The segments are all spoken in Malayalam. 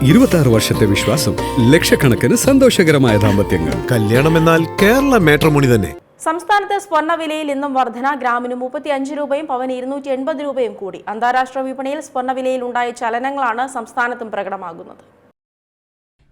26 വർഷത്തെ വിശ്വാസം, ലക്ഷക്കണക്കിന് സന്തോഷകരമായ ദാമ്പത്യങ്ങൾ. കല്യാണം എന്നാൽ കേരള മാട്രിമോണി തന്നെ. സംസ്ഥാനത്ത് സ്വർണ്ണവിലയിൽ ഇന്നും വർധന. ഗ്രാമിന് 35 രൂപയും പവന് 280 രൂപയും കൂടി. അന്താരാഷ്ട്ര വിപണിയിൽ സ്വർണ്ണവിലയിൽ ഉണ്ടായ ചലനങ്ങളാണ് സംസ്ഥാനത്തും പ്രകടമാകുന്നത്.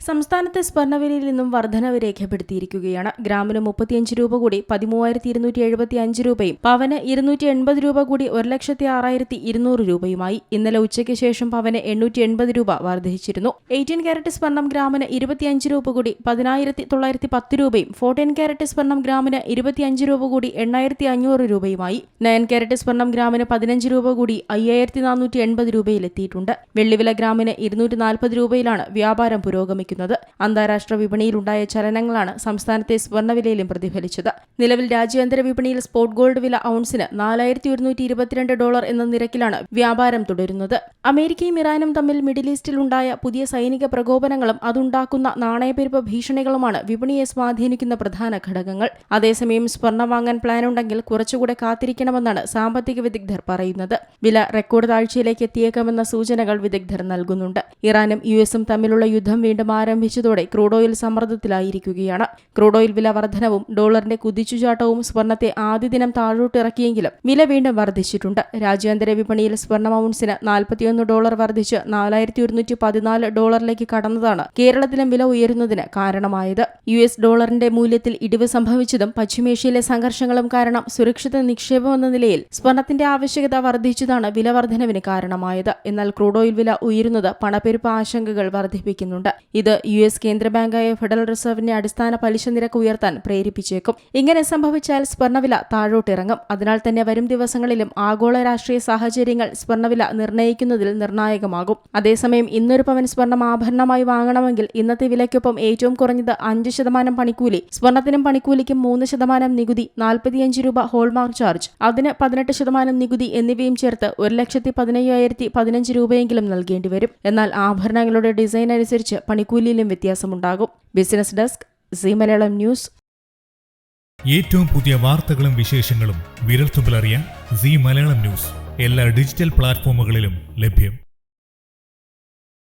സംസ്ഥാനത്തെ സ്വർണ്ണവിലയിൽ നിന്നും വർധനവ് രേഖപ്പെടുത്തിയിരിക്കുകയാണ്. ഗ്രാമിന് 35 രൂപ കൂടി 13,275 രൂപയും പവന് 280 രൂപ കൂടി 1,06,200 രൂപയുമായി. ഇന്നലെ ഉച്ചയ്ക്ക് ശേഷം പവന് 880 രൂപ വർദ്ധിച്ചിരുന്നു. 18 കാരറ്റ് സ്വർണം ഗ്രാമിന് 25 രൂപ കൂടി 10,910 രൂപയും 14 കാരറ്റ് സ്വർണം ഗ്രാമിന് 25 രൂപ കൂടി 8,500 രൂപയുമായി. 9 കാരറ്റ് സ്വർണം ഗ്രാമിന് 15 രൂപ കൂടി 5,480 രൂപയിലെത്തിയിട്ടുണ്ട്. വെള്ളിവില ഗ്രാമിന് 240 രൂപയിലാണ് വ്യാപാരം പുരോഗമിക്കുന്നത്. അന്താരാഷ്ട്ര വിപണിയിലുണ്ടായ ചലനങ്ങളാണ് സംസ്ഥാനത്തെ സ്വർണ്ണവിലയിലും പ്രതിഫലിച്ചത്. നിലവിൽ രാജ്യാന്തര വിപണിയിൽ സ്പോട്ട് ഗോൾഡ് വില ഔൺസിന് $4,122 എന്ന നിരക്കിലാണ് വ്യാപാരം തുടരുന്നത്. അമേരിക്കയും ഇറാനും തമ്മിൽ മിഡിൽ ഈസ്റ്റിലുണ്ടായ പുതിയ സൈനിക പ്രകോപനങ്ങളും അതുണ്ടാക്കുന്ന നാണയപ്പെരുപ്പ ഭീഷണികളുമാണ് വിപണിയെ സ്വാധീനിക്കുന്ന പ്രധാന ഘടകങ്ങൾ. അതേസമയം സ്വർണ്ണം വാങ്ങാൻ പ്ലാനുണ്ടെങ്കിൽ കുറച്ചുകൂടെ കാത്തിരിക്കണമെന്നാണ് സാമ്പത്തിക വിദഗ്ധർ പറയുന്നത്. വില റെക്കോർഡ് താഴ്ചയിലേക്ക് എത്തിയേക്കാമെന്ന സൂചനകൾ വിദഗ്ധർ നൽകുന്നുണ്ട്. ഇറാനും യുഎസും തമ്മിലുള്ള യുദ്ധം വീണ്ടും ആരംഭിച്ചതോടെ ക്രൂഡ് ഓയിൽ സമ്മർദ്ദത്തിലായിരിക്കുകയാണ്. ക്രൂഡ് ഓയിൽ വില വർധനവും ഡോളറിന്റെ കുതിച്ചുചാട്ടവും സ്വർണ്ണത്തെ ആദ്യ ദിനം താഴോട്ടിറക്കിയെങ്കിലും വില വീണ്ടും വർദ്ധിച്ചിട്ടുണ്ട്. രാജ്യാന്തര വിപണിയിൽ സ്വർണ്ണം ഔൺസിന് $41 വർദ്ധിച്ച് $4,114 കടന്നതാണ് കേരളത്തിലും വില ഉയരുന്നതിന് കാരണമായത്. US ഡോളറിന്റെ മൂല്യത്തിൽ ഇടിവ് സംഭവിച്ചതും പശ്ചിമേഷ്യയിലെ സംഘർഷങ്ങളും കാരണം സുരക്ഷിത നിക്ഷേപം എന്ന നിലയിൽ സ്വർണ്ണത്തിന്റെ ആവശ്യകത വർദ്ധിച്ചതാണ് വില വർധനവിന് കാരണമായത്. എന്നാൽ ക്രൂഡ് ഓയിൽ വില ഉയരുന്നത് പണപ്പെരുപ്പ ആശങ്കകൾ വർദ്ധിപ്പിക്കുന്നുണ്ട്. ഇത് US കേന്ദ്ര ബാങ്കായ ഫെഡറൽ റിസർവിന്റെ അടിസ്ഥാന പലിശ നിരക്ക് ഉയർത്താൻ പ്രേരിപ്പിച്ചേക്കും. ഇങ്ങനെ സംഭവിച്ചാൽ സ്വർണ്ണവില താഴോട്ടിറങ്ങും. അതിനാൽ തന്നെ വരും ദിവസങ്ങളിലും ആഗോള രാഷ്ട്രീയ സാഹചര്യങ്ങൾ സ്വർണ്ണവില നിർണ്ണയിക്കുന്നതിൽ നിർണായകമാകും. അതേസമയം ഇന്നൊരു പവൻ സ്വർണ്ണം ആഭരണമായി വാങ്ങണമെങ്കിൽ ഇന്നത്തെ വിലയ്ക്കൊപ്പം ഏറ്റവും കുറഞ്ഞത് 5% പണിക്കൂലി, സ്വർണ്ണത്തിനും പണിക്കൂലിക്കും 3% നികുതി, 45 രൂപ ഹോൾമാർക്ക് ചാർജ്, അതിന് 18% നികുതി എന്നിവയും ചേർത്ത് 1,15,015 രൂപയെങ്കിലും നൽകേണ്ടി വരും. എന്നാൽ ആഭരണങ്ങളുടെ ഡിസൈൻ അനുസരിച്ച് പണിക്കൂലിയിലും വ്യത്യാസമുണ്ടാകും. Business desk, Zee Malayalam news. ഏറ്റവും പുതിയ വാർത്തകളും വിശേഷങ്ങളും വിരൽത്തുമ്പിലറിയാൻ സീ മലയാളം ന്യൂസ് എല്ലാ ഡിജിറ്റൽ പ്ലാറ്റ്ഫോമുകളിലും ലഭ്യം.